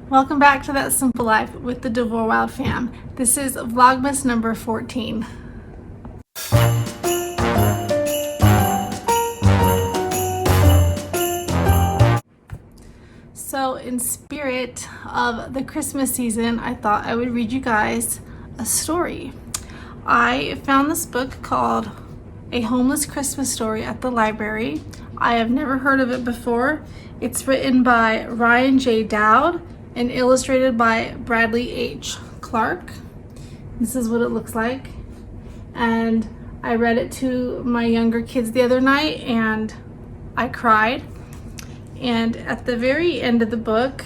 Welcome back to That Simple Life with the DeVore Wild fam. This is Vlogmas number 14. So in spirit of the Christmas season, I thought I would read you guys a story. I found this book called A Homeless Christmas Story at the library. I have never heard of it before. It's written by Ryan J. Dowd and illustrated by Bradley H. Clark. This is what it looks like. And I read it to my younger kids the other night and I cried. And at the very end of the book,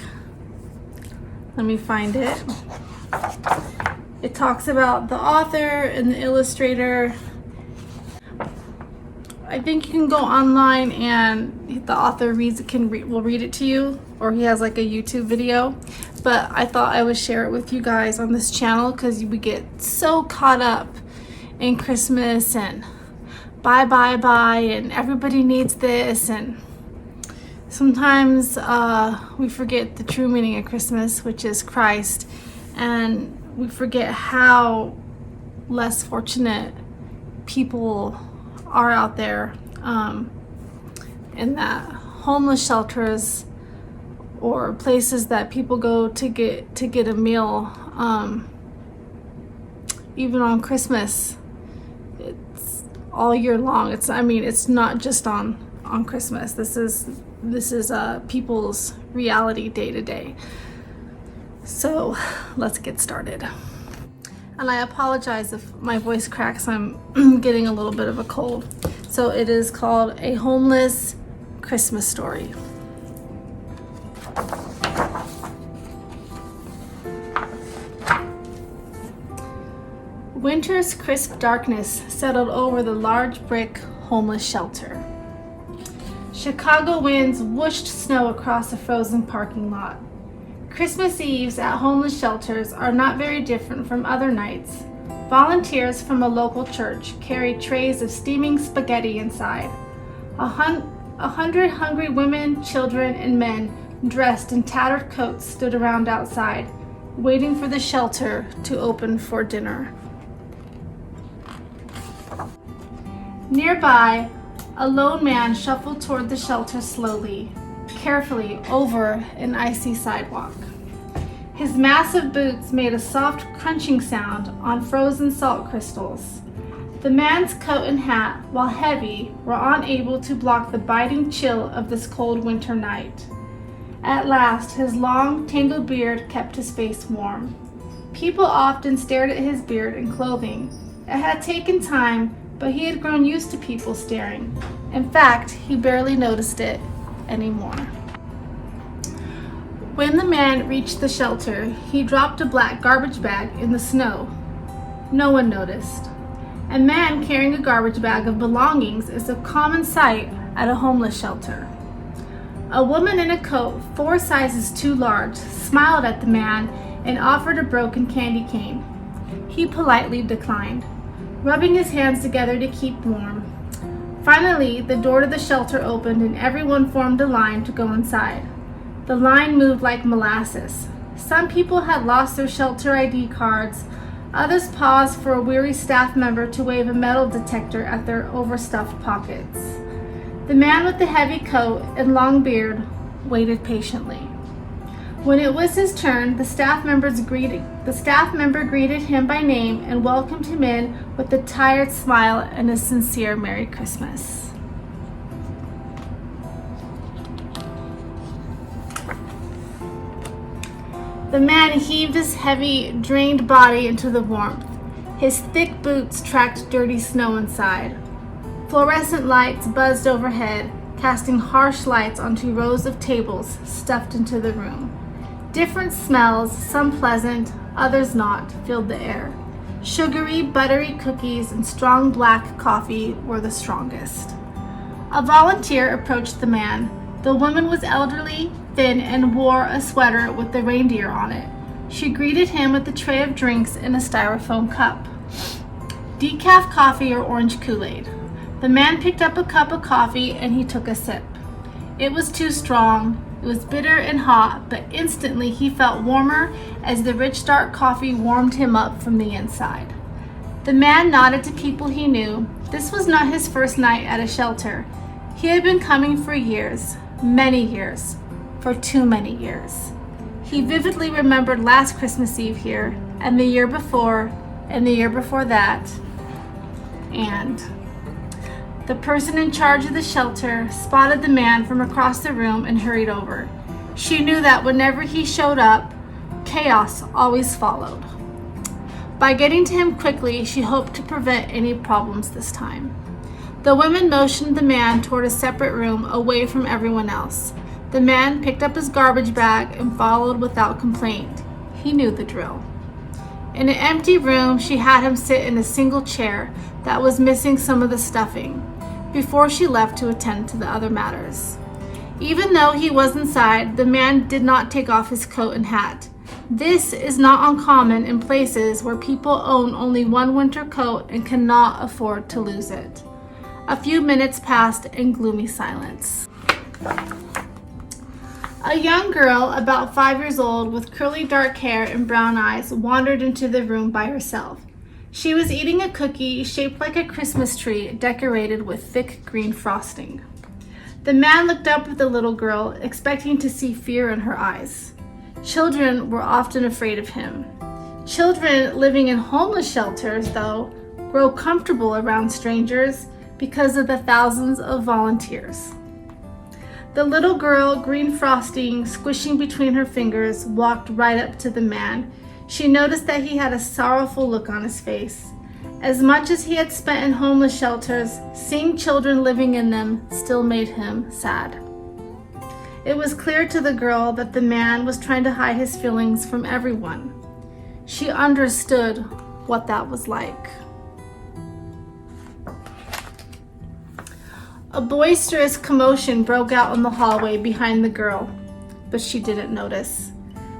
let me find it. It talks about the author and the illustrator. I think you can go online and the author will read it to you, or he has like a YouTube video. But I thought I would share it with you guys on this channel because we get so caught up in Christmas and buy and everybody needs this, and sometimes we forget the true meaning of Christmas, which is Christ, and we forget how less fortunate people are out there, and that homeless shelters or places that people go to get a meal, even on Christmas. It's all year long. It's not just on Christmas. This is people's reality day to day. So let's get started. And I apologize if my voice cracks. I'm getting a little bit of a cold. So it is called A Homeless Christmas Story. Winter's crisp darkness settled over the large brick homeless shelter. Chicago winds whooshed snow across a frozen parking lot. Christmas Eves at homeless shelters are not very different from other nights. Volunteers from a local church carried trays of steaming spaghetti inside. 100 hungry women, children, and men dressed in tattered coats stood around outside, waiting for the shelter to open for dinner. Nearby, a lone man shuffled toward the shelter slowly, carefully over an icy sidewalk. His massive boots made a soft crunching sound on frozen salt crystals. The man's coat and hat, while heavy, were unable to block the biting chill of this cold winter night. At last, his long, tangled beard kept his face warm. People often stared at his beard and clothing. It had taken time, but he had grown used to people staring. In fact, he barely noticed it anymore. When the man reached the shelter, he dropped a black garbage bag in the snow. No one noticed. A man carrying a garbage bag of belongings is a common sight at a homeless shelter. A woman in a coat 4 sizes too large smiled at the man and offered a broken candy cane. He politely declined, rubbing his hands together to keep warm. Finally, the door to the shelter opened and everyone formed a line to go inside. The line moved like molasses. Some people had lost their shelter ID cards. Others paused for a weary staff member to wave a metal detector at their overstuffed pockets. The man with the heavy coat and long beard waited patiently. When it was his turn, the staff member greeted him by name and welcomed him in with a tired smile and a sincere Merry Christmas. The man heaved his heavy, drained body into the warmth. His thick boots tracked dirty snow inside. Fluorescent lights buzzed overhead, casting harsh lights onto rows of tables stuffed into the room. Different smells, some pleasant, others not, filled the air. Sugary, buttery cookies and strong black coffee were the strongest. A volunteer approached the man. The woman was elderly, thin, and wore a sweater with the reindeer on it. She greeted him with a tray of drinks in a styrofoam cup. Decaf coffee or orange Kool-Aid. The man picked up a cup of coffee and he took a sip. It was too strong, It was bitter and hot, but instantly he felt warmer as the rich dark coffee warmed him up from the inside. The man nodded to people he knew. This was not his first night at a shelter. He had been coming for years, many years, for too many years. He vividly remembered last Christmas Eve here, and the year before, and the year before that, and the person in charge of the shelter spotted the man from across the room and hurried over. She knew that whenever he showed up, chaos always followed. By getting to him quickly, she hoped to prevent any problems this time. The women motioned the man toward a separate room away from everyone else. The man picked up his garbage bag and followed without complaint. He knew the drill. In an empty room, she had him sit in a single chair that was missing some of the stuffing before she left to attend to the other matters. Even though he was inside, the man did not take off his coat and hat. This is not uncommon in places where people own only one winter coat and cannot afford to lose it. A few minutes passed in gloomy silence. A young girl, about 5 years old, with curly dark hair and brown eyes, wandered into the room by herself. She was eating a cookie shaped like a Christmas tree decorated with thick green frosting. The man looked up at the little girl, expecting to see fear in her eyes. Children were often afraid of him. Children living in homeless shelters, though, grow comfortable around strangers because of the thousands of volunteers. The little girl, green frosting squishing between her fingers, walked right up to the man. She noticed that he had a sorrowful look on his face. As much as he had spent in homeless shelters, seeing children living in them still made him sad. It was clear to the girl that the man was trying to hide his feelings from everyone. She understood what that was like. A boisterous commotion broke out in the hallway behind the girl, but she didn't notice.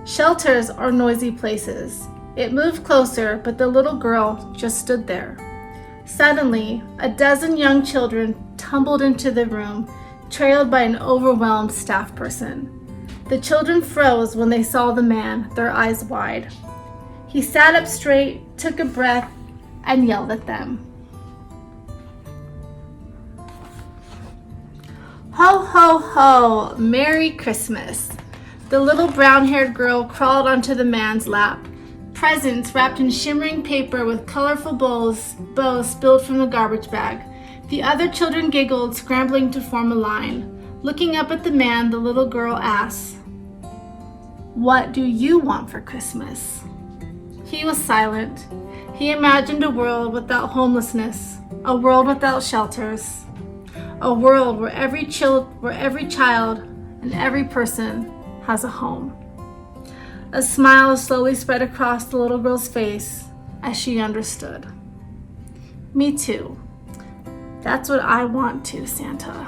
Shelters are noisy places. It moved closer, but the little girl just stood there. Suddenly, a dozen young children tumbled into the room, trailed by an overwhelmed staff person. The children froze when they saw the man, their eyes wide. He sat up straight, took a breath, and yelled at them. Ho, ho, ho! Merry Christmas! The little brown-haired girl crawled onto the man's lap. Presents wrapped in shimmering paper with colorful bows spilled from the garbage bag. The other children giggled, scrambling to form a line. Looking up at the man, the little girl asked, "What do you want for Christmas?" He was silent. He imagined a world without homelessness, a world without shelters, a world where every child and every person has a home. A smile slowly spread across the little girl's face as she understood. Me too. That's what I want too, Santa.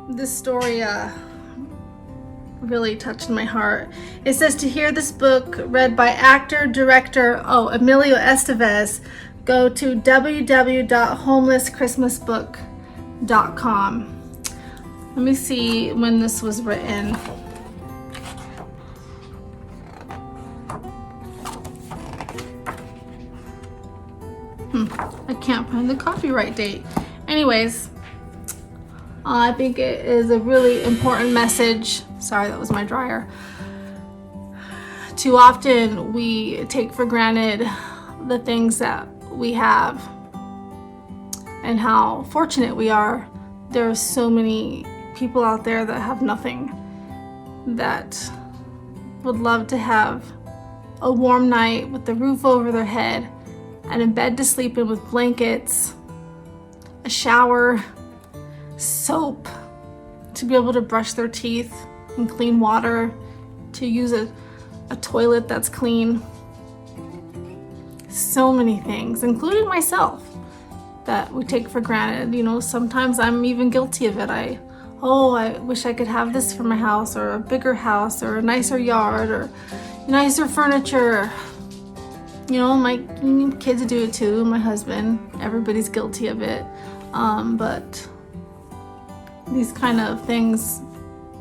This story really touched my heart. It says to hear this book read by director Emilio Estevez, go to www.homelesschristmasbook.com. Let me see when this was written. I can't find the copyright date. Anyways, I think it is a really important message. Sorry, that was my dryer. Too often we take for granted the things that we have and how fortunate we are. There are so many people out there that have nothing, that would love to have a warm night with the roof over their head and a bed to sleep in with blankets, a shower, soap, to be able to brush their teeth and clean water, to use a toilet that's clean. So many things, including myself, that we take for granted. You know, sometimes I'm even guilty of it. I wish I could have this for my house, or a bigger house, or a nicer yard, or nicer furniture. You know, my kids do it too, my husband, everybody's guilty of it. But these kind of things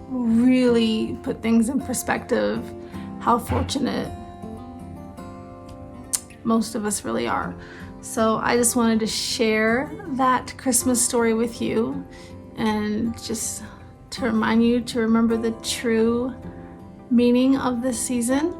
really put things in perspective, how fortunate most of us really are. So I just wanted to share that Christmas story with you, and just to remind you to remember the true meaning of this season.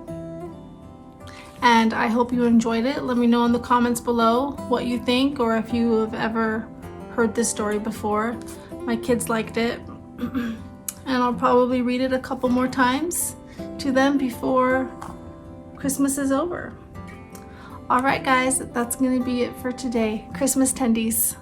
And I hope you enjoyed it. Let me know in the comments below what you think, or if you have ever heard this story before. My kids liked it. And I'll probably read it a couple more times to them before Christmas is over. All right, guys, that's gonna be it for today. Christmas tendies.